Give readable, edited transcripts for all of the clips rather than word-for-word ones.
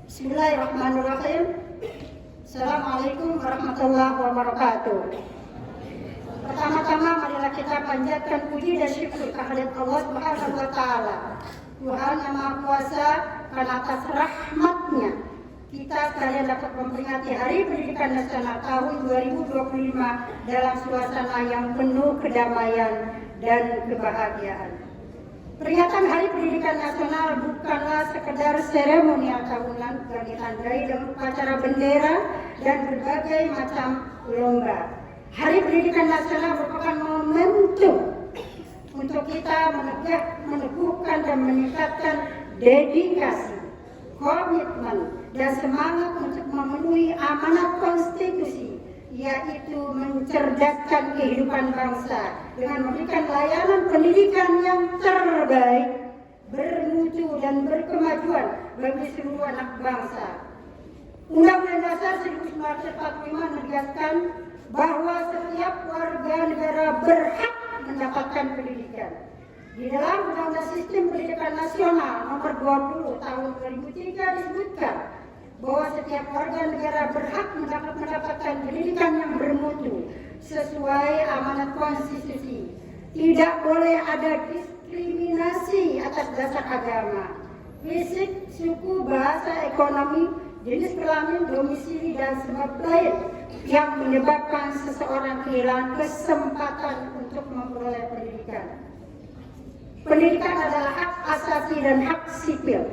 Bismillahirrahmanirrahim. Assalamualaikum warahmatullahi wabarakatuh. Pertama-tama marilah kita panjatkan puji dan syukur kehadirat Allah Subhanahu wa taala, Tuhan yang Maha Kuasa, karena atas rahmat-Nya kita sekalian dapat memperingati Hari Pendidikan Nasional tahun 2025 dalam suasana yang penuh kedamaian dan kebahagiaan. Peringatan Hari Pendidikan Nasional bukanlah sekedar seremonial tahunan yang ditandai dengan upacara bendera dan berbagai macam lomba. Hari Pendidikan Nasional merupakan momentum untuk kita meneguhkan dan meningkatkan dedikasi, komitmen, dan semangat untuk memenuhi amanat konstitusi, yaitu mencerdaskan kehidupan bangsa dengan memberikan layanan pendidikan yang terbaik, bermutu dan berkemajuan bagi seluruh anak bangsa. Undang-Undang Dasar 1945 menegaskan bahwa setiap warga negara berhak mendapatkan pendidikan. Di dalam Undang-Undang Sistem Pendidikan Nasional Nomor 20 Tahun 2003 disebutkan bahwa setiap warga negara berhak mendapatkan pendidikan yang bermutu sesuai amanat konstitusi. Tidak boleh ada diskriminasi atas dasar agama, fisik, suku, bahasa, ekonomi, jenis kelamin, domisili, dan sebab lain yang menyebabkan seseorang kehilangan kesempatan untuk memperoleh pendidikan. Pendidikan adalah hak asasi dan hak sipil.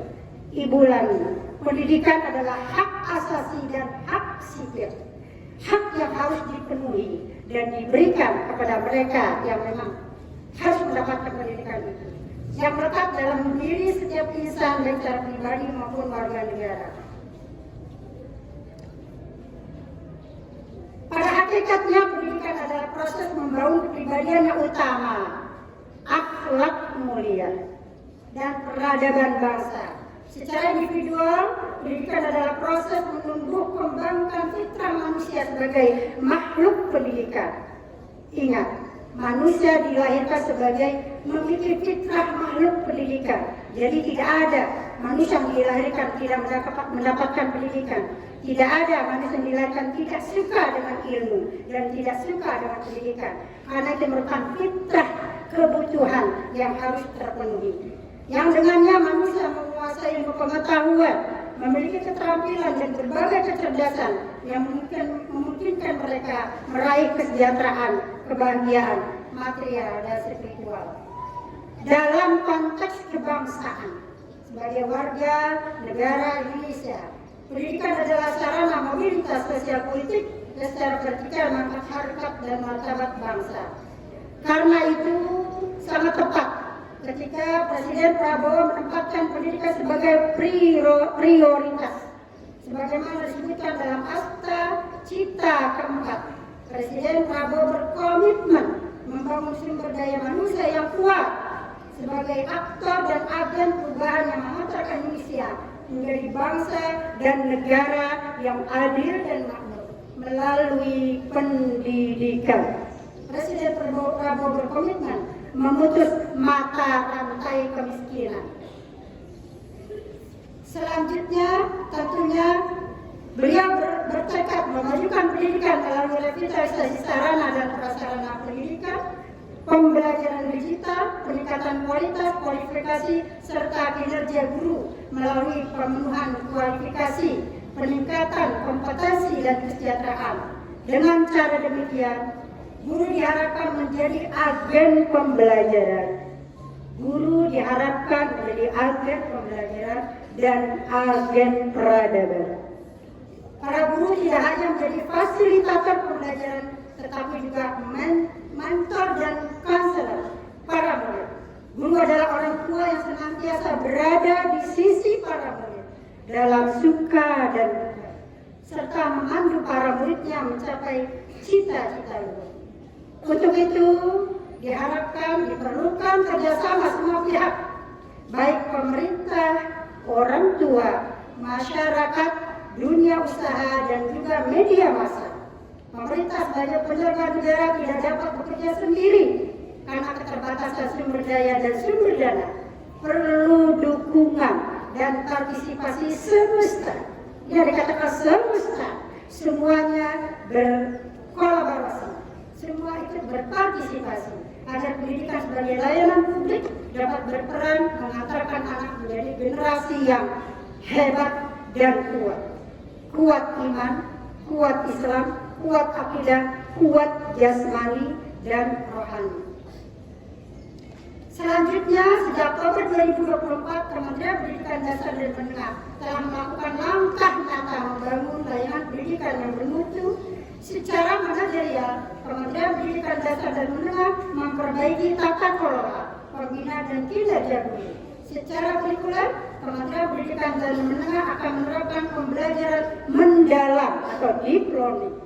Ibu Lani, pendidikan adalah hak asasi dan hak sipil, hak yang harus dipenuhi dan diberikan kepada mereka yang memang harus mendapatkan pendidikan itu, yang melekat dalam diri setiap insan baik secara pribadi maupun warga negara. Pada hakikatnya pendidikan adalah proses membangun kepribadian yang utama, akhlak mulia, dan peradaban bangsa. Secara individual, pendidikan adalah proses menumbuh kembangkan fitrah manusia sebagai makhluk pendidikan. Ingat, manusia dilahirkan sebagai memiliki fitrah makhluk pendidikan. Jadi tidak ada manusia yang dilahirkan tidak mendapatkan pendidikan. Tidak ada manusia yang dilahirkan tidak suka dengan ilmu dan tidak suka dengan pendidikan. Karena itu merupakan fitrah kebutuhan yang harus terpenuhi. Yang dengannya manusia menguasai ilmu pengetahuan, memiliki keterampilan dan berbagai kecerdasan yang memungkinkan mereka meraih kesejahteraan, kebahagiaan, material dan spiritual. Dalam konteks kebangsaan, sebagai warga negara Indonesia, pendidikan adalah sarana mobilitas sosial politik dan secara vertikal mengangkat harkat dan martabat bangsa. Karena itu sangat tepat ketika Presiden Prabowo menempatkan pendidikan sebagai prioritas. Sebagaimana disebutkan dalam Akta Cipta keempat, Presiden Prabowo berkomitmen membangun sumber daya manusia yang kuat sebagai aktor dan agen perubahan yang mengantarkan Indonesia menjadi bangsa dan negara yang adil dan makmur melalui pendidikan. Presiden Prabowo berkomitmen memutus mata rantai kemiskinan. Selanjutnya, tentunya beliau bertekad memajukan pendidikan melalui revitalisasi sarana dan prasarana pendidikan, pembelajaran digital, peningkatan kualitas, kualifikasi, serta kinerja guru melalui pemenuhan kualifikasi, peningkatan kompetensi dan kesejahteraan. Dengan cara demikian, guru diharapkan menjadi agen pembelajaran. Guru diharapkan menjadi agen pembelajaran dan agen peradaban. Para guru tidak hanya menjadi fasilitator pembelajaran, tetapi juga mentor dan konselor para murid. Guru adalah orang tua yang senantiasa berada di sisi para murid dalam suka dan duka, serta memandu para muridnya mencapai cita-cita. Untuk itu diharapkan diperlukan kerjasama semua pihak, baik pemerintah, orang tua, masyarakat, dunia usaha, dan juga media massa. Pemerintah sebagai penyelenggara negara tidak dapat bekerja sendiri karena keterbatasan sumber daya dan sumber dana. Perlu dukungan dan dan partisipasi semesta. Ya, dikatakan semesta, semuanya berkolaborasi, semua itu berpartisipasi agar pendidikan sebagai layanan publik dapat berperan mengantarkan anak menjadi generasi yang hebat dan kuat. Kuat iman, kuat Islam, kuat akidah, kuat jasmani dan rohani. Selanjutnya, sejak Oktober 2024, Kementerian Pendidikan Dasar dan Menengah telah melakukan langkah nyata membangun layanan pendidikan yang bermutu. Secara manajerial, Kementerian Pendidikan Dasar dan Menengah memperbaiki tata kelola, pembinaan dan kinerja guru. Secara kurikuler, Kementerian Pendidikan dan Menengah akan menerapkan pembelajaran mendalam atau deep learning.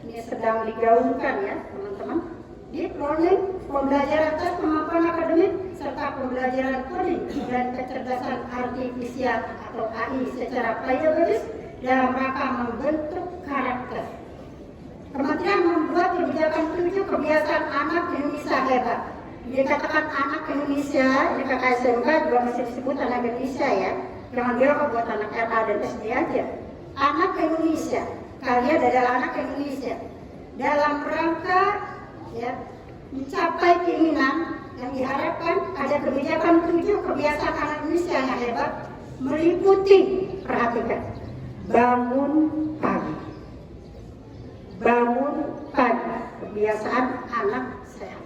Ini sedang digaungkan ya teman-teman. Deep learning, pembelajaran tes kemampuan akademik, serta pembelajaran coding dan kecerdasan artifisial atau AI secara player-based dalam rangka membentuk karakter. Kementerian membuat kebijakan 7 kebiasaan anak Indonesia hebat. Dikatakan anak Indonesia, di KKSMK juga masih disebut anak Indonesia ya. Jangan bilang buat anak RA dan SD aja. Anak Indonesia, kalian adalah anak Indonesia. Dalam rangka ya, mencapai keinginan yang diharapkan ada kebijakan 7 kebiasaan anak Indonesia yang hebat meliputi, perhatikan, bangun pagi. Bangun pagi, kebiasaan anak sehat.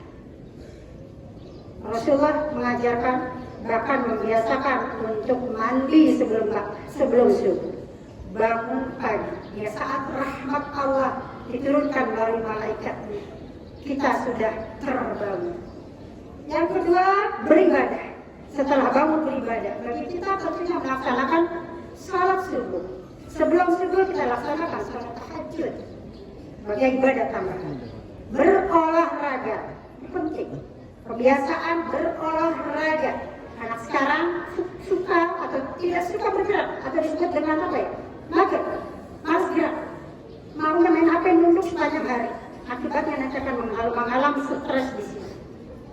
Rasulullah mengajarkan, bahkan membiasakan untuk mandi sebelum subuh. Bangun pagi, ya saat rahmat Allah diturunkan melalui malaikatnya, kita sudah terbangun. Yang kedua, beribadah. Setelah bangun beribadah, bagi kita tentunya melaksanakan sholat subuh. Sebelum subuh kita laksanakan sholat tahajud sebagai ibadah tambahan. Berolahraga, ini penting. Kebiasaan berolahraga. Anak sekarang suka atau tidak suka bergerak, atau disebut dengan apa ya? Mager, malas gerak. Maunya main HP nunduk sepanjang hari. Akibatnya nanti akan mengalami stres di sini.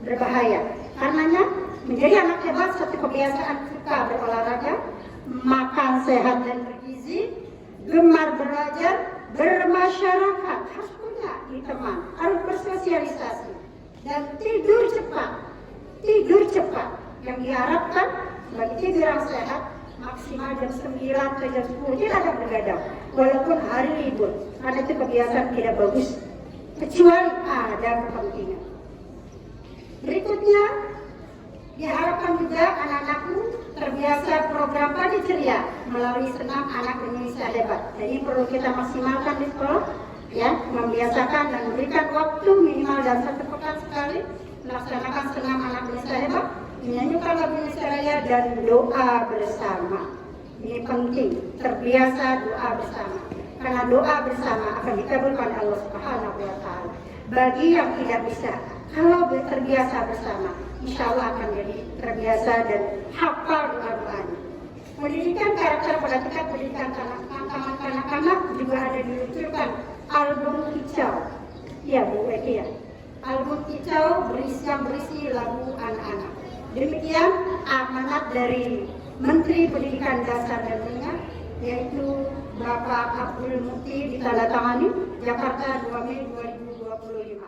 Berbahaya. Karenanya menjadi anak hebat satu kebiasaan suka berolahraga, makan sehat dan bergizi, gemar belajar, bermasyarakat, harus punya teman, harus bersosialisasi, dan tidur cepat. Tidur cepat yang diharapkan bagi tidur yang sehat maksimal jam 9 atau jam 10, tidak ada begadang walaupun hari libur, karena itu kebiasaan tidak bagus kecuali ada kepentingan. Berikutnya, diharapkan juga anak-anakku terbiasa program pagi ceria melalui senam anak Indonesia hebat. Jadi perlu kita maksimalkan di sekolah, ya, membiasakan dan memberikan waktu minimal dalam 1 pekan sekali melaksanakan senam anak Indonesia hebat, menyanyikan lagu Indonesia Raya dan doa bersama. Ini penting, terbiasa doa bersama. Karena doa bersama akan dikabulkan Allah Subhanahu wa Ta'ala. Bagi yang tidak bisa, kalau terbiasa bersama, insya Allah akan jadi terbiasa dan hafal doa-doanya. Pendidikan karakter pada tingkat pendidikan kanak-kanak juga ada diluncurkan album kicau. Ya Bu Eki ya. Album kicau berisi lagu anak-anak. Demikian amanat dari Menteri Pendidikan Dasar dan Menengah, yaitu Bapak Abdul Mukti, ditandatangani Jakarta 2 Mei 2025.